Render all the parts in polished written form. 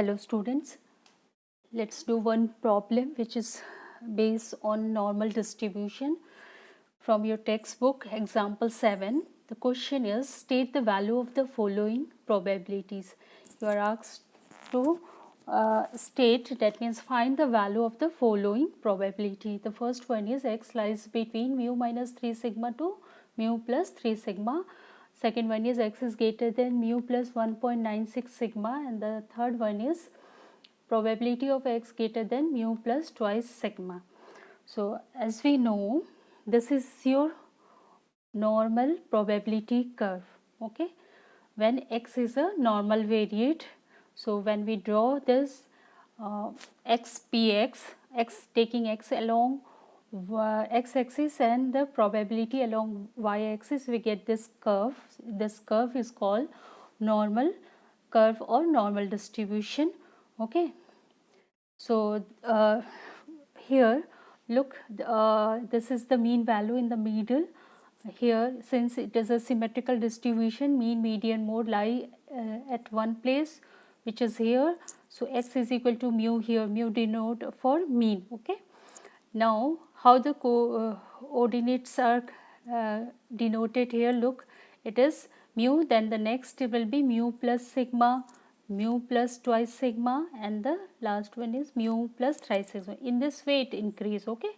Hello students, let's do one problem which is based on normal distribution from your textbook example 7. The question is state the value of the following probabilities. You are asked to state, that means find the value of the following probability. The first one is x lies between mu minus 3 sigma to mu plus 3 sigma. Second one is x is greater than mu plus 1.96 sigma, and the third one is probability of x greater than mu plus twice sigma. So as we know, this is your normal probability curve. Okay, when x is a normal variate, so when we draw this x px, x taking x along x axis and the probability along y axis, we get this curve. This curve is called normal curve or normal distribution. Okay, so here look, this is the mean value in the middle. Here, since it is a symmetrical distribution, mean, median, mode lie at one place, which is here. So x is equal to mu here, mu denote for mean. Okay, now how the coordinates are denoted here, look, it is mu, then the next will be mu plus sigma, mu plus twice sigma, and the last one is mu plus thrice sigma. In this way it increase, okay,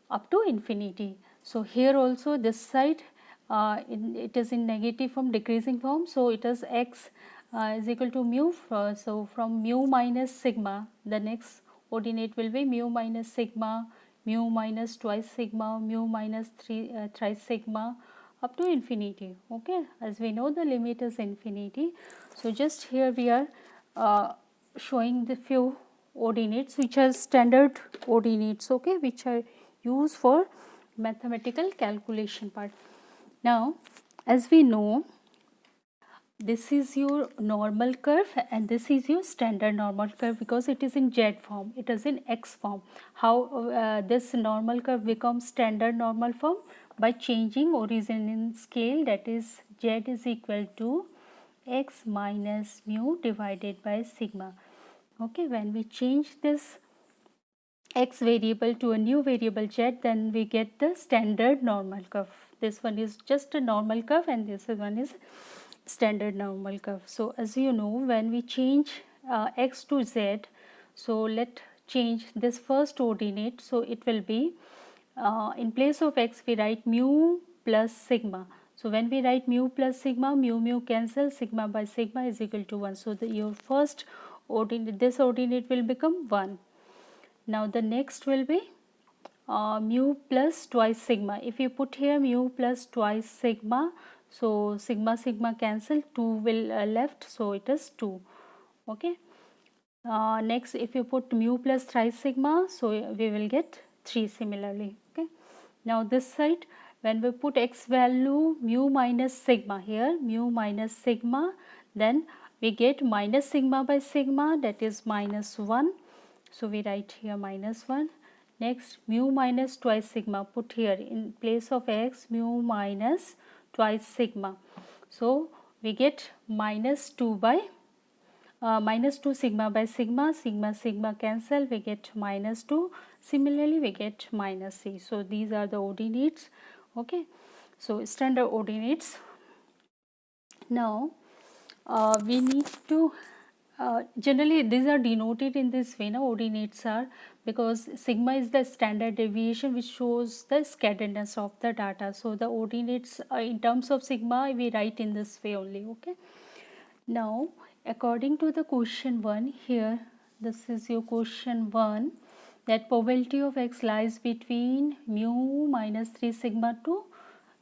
up to infinity. So here also this side it is in negative form, decreasing form, so it is x is equal to mu. So from mu minus sigma, the next ordinate will be mu minus sigma, mu minus twice sigma, mu minus thrice sigma, up to infinity. Okay, as we know the limit is infinity. So just here we are showing the few ordinates which are standard ordinates, okay, which are used for mathematical calculation part. Now as we know, this is your normal curve and this is your standard normal curve, because it is in z form, it is in x form. How this normal curve becomes standard normal form? By changing origin in scale, that is z is equal to x minus mu divided by sigma. Okay, when we change this x variable to a new variable z, then we get the standard normal curve. This one is just a normal curve and this one is standard normal curve. So as you know, when we change x to z, so let change this first ordinate. So it will be in place of x we write mu plus sigma. So when we write mu plus sigma, mu cancel, sigma by sigma is equal to 1. So your first ordinate, this ordinate will become 1. Now the next will be mu plus twice sigma. If you put here mu plus twice sigma, so sigma sigma cancel, 2 will left, so it is 2. Okay. Next, if you put mu plus thrice sigma, so we will get 3 similarly. Okay. Now this side, when we put x value mu minus sigma here, mu minus sigma, then we get minus sigma by sigma, that is minus 1. So we write here minus 1. Next, mu minus twice sigma, put here in place of x, mu minus twice sigma. So we get minus 2 by minus 2 sigma by sigma, sigma sigma cancel, we get minus 2. Similarly we get minus c. So these are the ordinates. Okay, so standard ordinates. Now we need to generally these are denoted in this way. Now ordinates are, because sigma is the standard deviation which shows the scatteredness of the data. So the ordinates in terms of sigma we write in this way only. Okay. Now according to the question 1 here, this is your question 1, that probability of x lies between mu minus 3 sigma to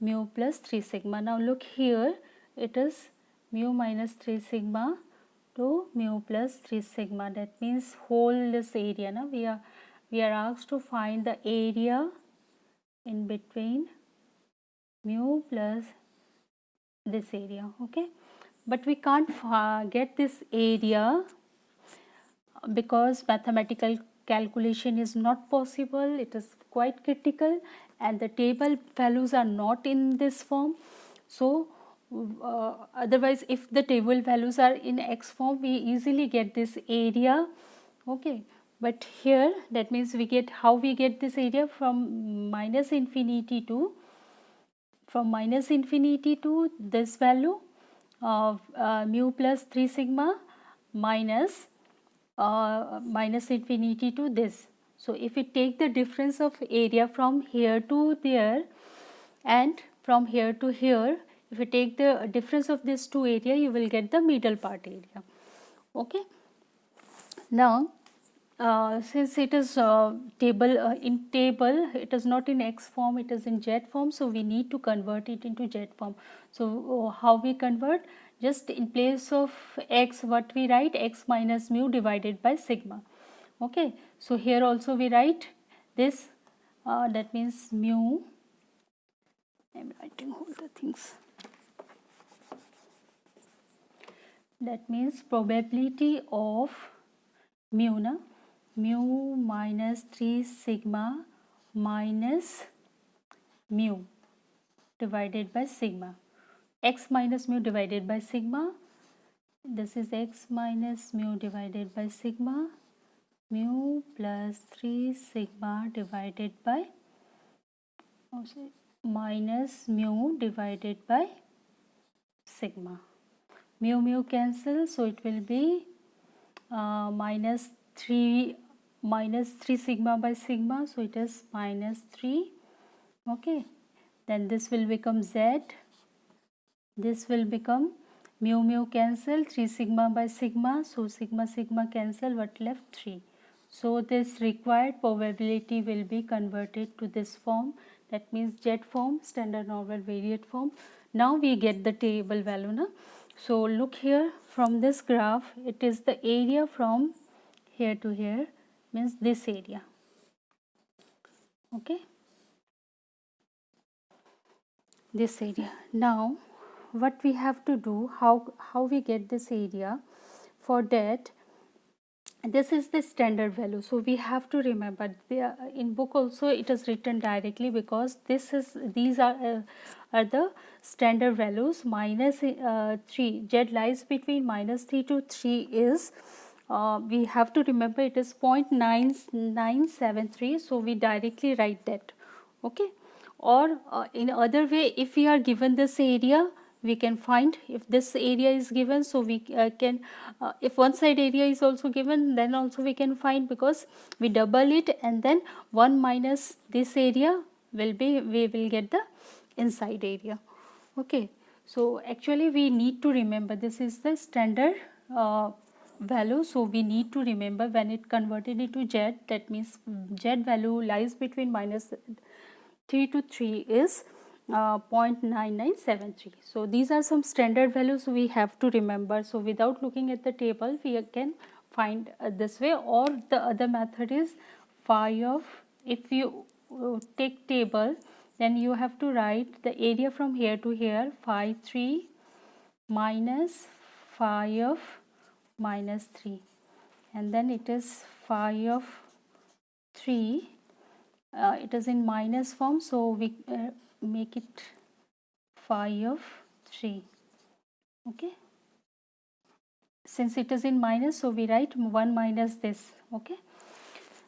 mu plus 3 sigma. Now look here, it is mu minus 3 sigma to mu plus 3 sigma. That means whole this area. Now we are asked to find the area in between mu plus this area. Okay, but we can't get this area because mathematical calculation is not possible. It is quite critical and the table values are not in this form. So otherwise if the table values are in x form, we easily get this area. Okay, but here that means we get, how we get this area? From minus infinity to this value of mu plus 3 sigma minus minus infinity to this. So if we take the difference of area from here to there and from here to here, if you take the difference of these two area, you will get the middle part area. Okay. Now since it is in table, it is not in x form, it is in z form, so we need to convert it into z form. So how we convert? Just in place of x, what we write? X minus mu divided by sigma. Okay, so here also we write this, that means mu, I am writing all the things, that means probability of mu na, mu minus 3 sigma minus mu divided by sigma, x minus mu divided by sigma, this is x minus mu divided by sigma, mu plus 3 sigma divided by minus mu divided by sigma. Mu cancel, so it will be minus 3 sigma by sigma, so it is minus 3. Okay, then this will become z, this will become mu cancel, 3 sigma by sigma, so sigma cancel, what left? 3. So this required probability will be converted to this form, that means z form, standard normal variate form. Now we get the table value na. So look here, from this graph, it is the area from here to here, means this area. Okay, this area. Now what we have to do, how we get this area? For that, this is the standard value, so we have to remember, in book also it is written directly, because these are the standard values. Minus 3, z lies between minus 3 to 3 is, we have to remember, it is 0.9973, so we directly write that. Okay, or in other way, if we are given this area, we can find, if this area is given, so we can, if one side area is also given, then also we can find, because we double it and then 1 minus this area will be, we will get the inside area. Okay, so actually we need to remember, this is the standard value, so we need to remember when it converted into z, that means z value lies between minus 3 to 3 is 0.9973. So these are some standard values we have to remember. So without looking at the table, we can find this way, or the other method is phi of, if you take table, then you have to write the area from here to here, phi 3 minus phi of minus 3, and then it is phi of 3, it is in minus form, so we make it phi of 3. Okay, since it is in minus, so we write 1 minus this. Okay,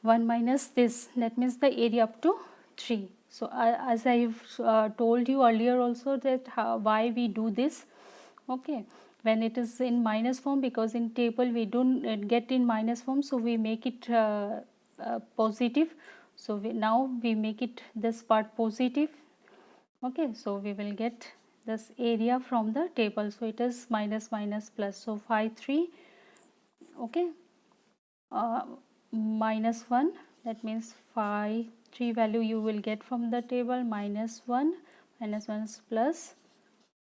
1 minus this, that means the area up to 3. So as I have told you earlier also, that why we do this. Okay, when it is in minus form, because in table we don't get in minus form, so we make it positive. So now we make it this part positive. Okay, so we will get this area from the table, so it is minus minus plus, so phi 3. Okay, minus 1, that means phi 3 value you will get from the table, minus 1 is plus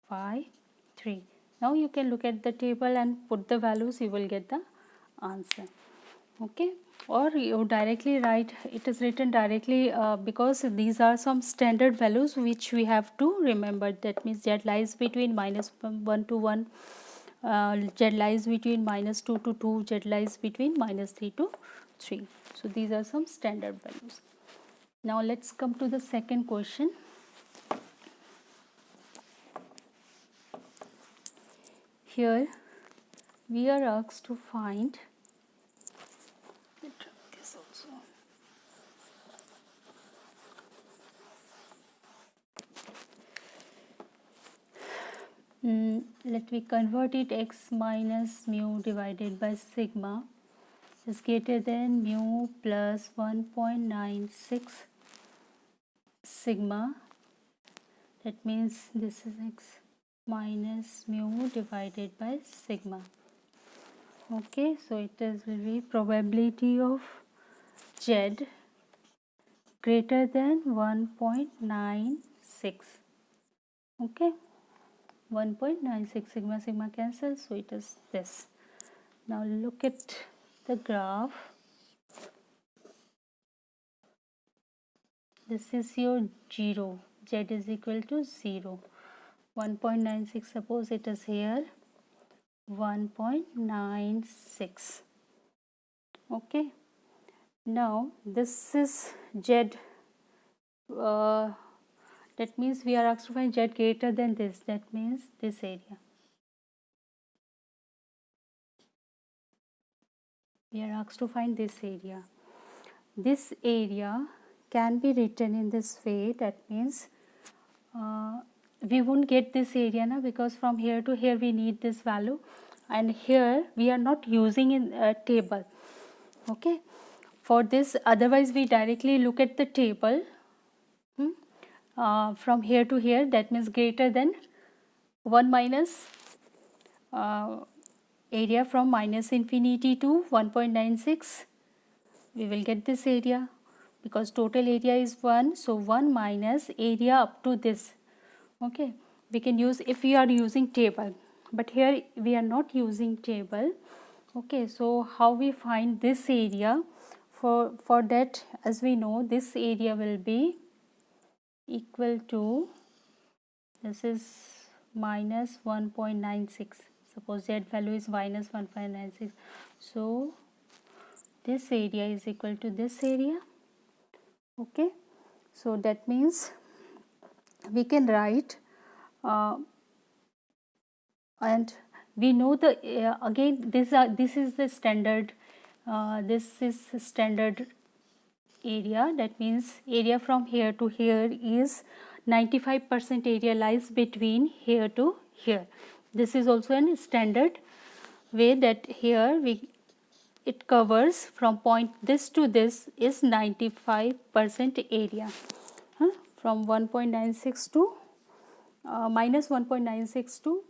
phi 3. Now you can look at the table and put the values, you will get the answer. Okay, or you directly write, it is written directly, because these are some standard values which we have to remember, that means z lies between minus 1 to 1, z lies between minus 2 to 2, z lies between minus 3 to 3. So these are some standard values. Now let's come to the second question. here we are asked to find, this also. Let me convert it. X minus mu divided by sigma is greater than mu plus 1.96 sigma. That means this is x minus mu divided by sigma. Okay, so it will be probability of Z greater than 1.96. Okay, 1.96 sigma, sigma cancels, so it is this. Now look at the graph. This is your 0, Z is equal to 0. 1.96, suppose it is here 1.96. Okay, now this is Z, that means we are asked to find Z greater than this, that means this area. We are asked to find this area. This area can be written in this way, that means we won't get this area now, because from here to here we need this value, and here we are not using in a table. Okay, for this, otherwise we directly look at the table. From here to here, that means greater than 1 minus area from minus infinity to 1.96, we will get this area, because total area is 1, so 1 minus area up to this. Okay, we can use if we are using table, but here we are not using table. Okay, so how we find this area? For that, as we know, this area will be equal to, this is minus 1.96. Suppose Z value is minus 1.96. So this area is equal to this area. Okay, so that means we can write and we know the again this is the standard, this is standard area, that means area from here to here is 95% area lies between here to here. This is also a standard way, that here it covers from point this to this is 95% area, from 1.96 to minus 1.96 to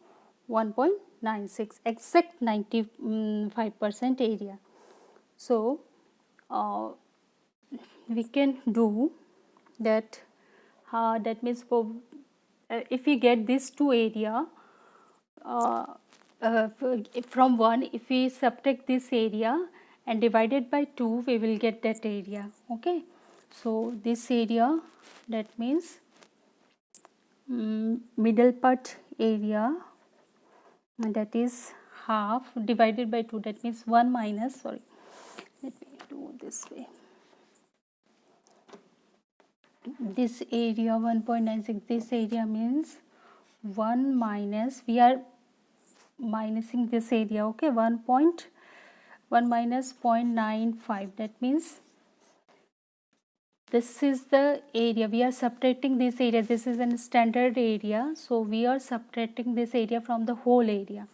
1.96, exact 95% area. So we can do that, that means for if we get this two area from 1, if we subtract this area and divide it by 2, we will get that area. Okay, so this area, that means middle part area, that is half divided by 2, that means 1 minus, sorry, let me do this way, this area 1.96, this area means 1 minus, we are minusing this area. Okay, 1 minus 0.95, that means this is the area, we are subtracting this area, this is a standard area, so we are subtracting this area from the whole area.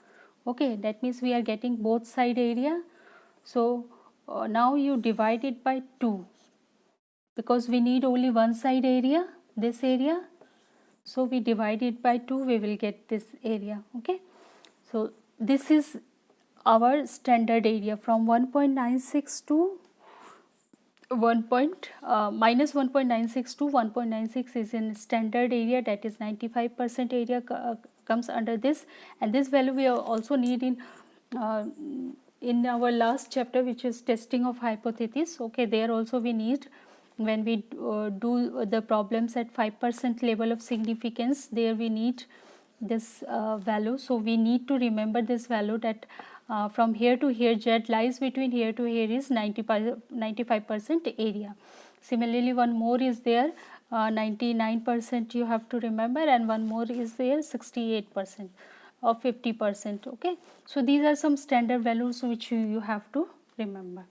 Okay, that means we are getting both side area. So now you divide it by 2, because we need only one side area, this area, so we divide it by 2, we will get this area. Okay, so this is our standard area from 1.96 to minus 1.96 to 1.96 is in standard area, that is 95% area comes under this, and this value we also need in our last chapter, which is testing of hypothesis. Okay, there also we need, when we do the problems at 5% level of significance, there we need this value. So we need to remember this value, that from here to here, Z lies between here to here is 95% area. Similarly, one more is there, 99% you have to remember, and one more is there, 68%. of 50%. Okay, so these are some standard values which you have to remember.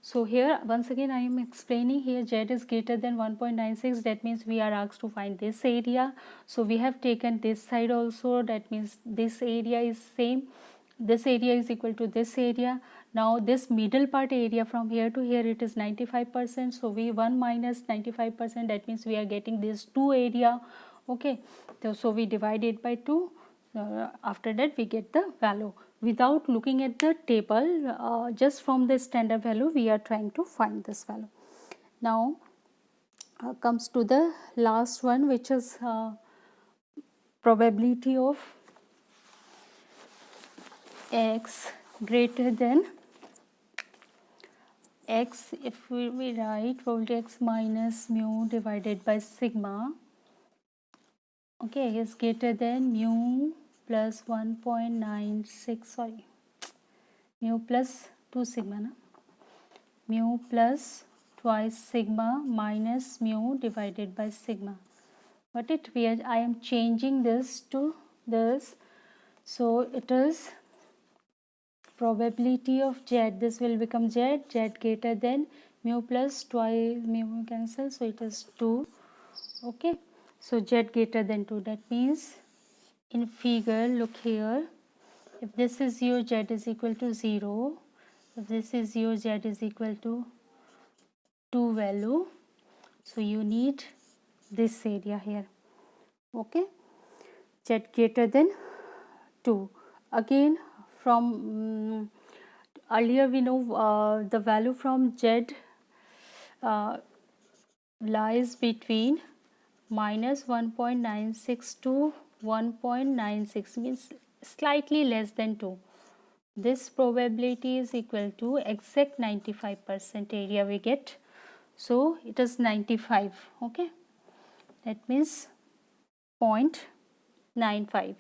So here once again I am explaining, here z is greater than 1.96, that means we are asked to find this area. So we have taken this side also, that means this area is same, this area is equal to this area. Now this middle part area from here to here, it is 95%, so we 1 minus 95%, that means we are getting this 2 area. Okay, so we divide it by 2. After that we get the value without looking at the table, just from the standard value we are trying to find this value. Now comes to the last one, which is probability of x greater than x. If we write probability x minus mu divided by sigma, okay, is greater than mu plus 1.96, sorry, mu plus 2 sigma, na? Mu plus twice sigma minus mu divided by sigma. But I am changing this to this, so it is probability of z, this will become z greater than mu plus twice mu cancel, so it is 2. Okay, so z greater than 2, that means in figure, look here, if this is your z is equal to 0, if this is your z is equal to 2 value, so you need this area here. Okay, z greater than 2. Again, from earlier we know the value from z lies between minus 1.96 to 1.96, means slightly less than 2. This probability is equal to exact 95% area we get, so it is 95. Okay, that means 0.95.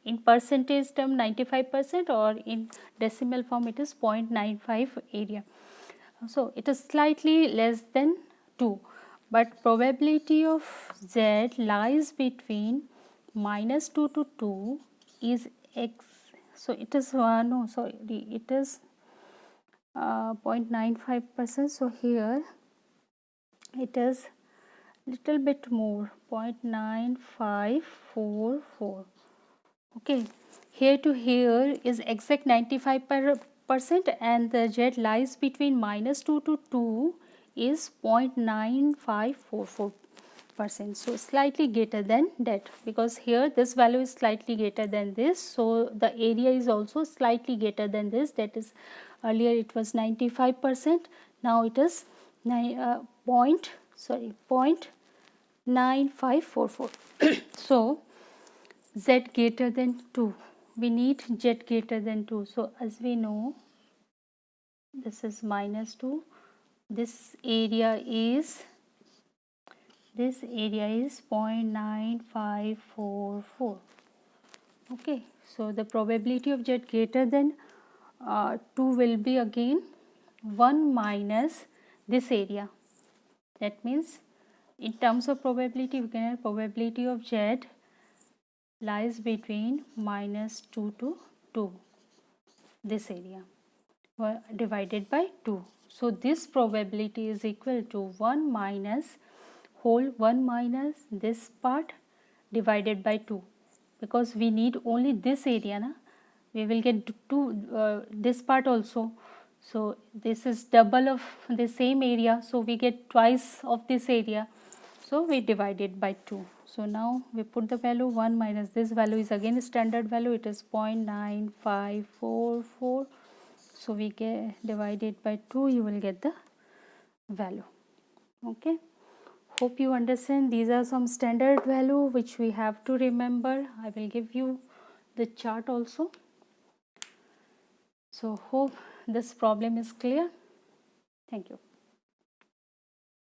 In percentage term 95%, or in decimal form it is 0.95 area. So it is slightly less than 2, but probability of z lies between minus 2 to 2 is x, so it is no, sorry, it is 0.95%, so here it is little bit more, 0.9544. Okay, here to here is exact 95%, and the z lies between minus 2 to 2 is 0.9544%, so slightly greater than that, because here this value is slightly greater than this, so the area is also slightly greater than this, that is earlier it was 95%, now it is 0.9544. So z greater than 2, we need z greater than 2, so as we know this is minus 2, this area is 0.9544. Okay, so the probability of z greater than 2 will be again 1 minus this area, that means in terms of probability we can have probability of z lies between minus 2 to 2, this area divided by 2. So this probability is equal to 1 minus this part divided by 2, because we need only this area, na? We will get this part also, so this is double of the same area, so we get twice of this area, so we divide it by 2. So now we put the value 1 minus this value is again standard value, it is 0.9544, so we get divide it by 2, you will get the value. Okay, hope you understand. These are some standard value which we have to remember. I will give you the chart also. So hope this problem is clear. Thank you.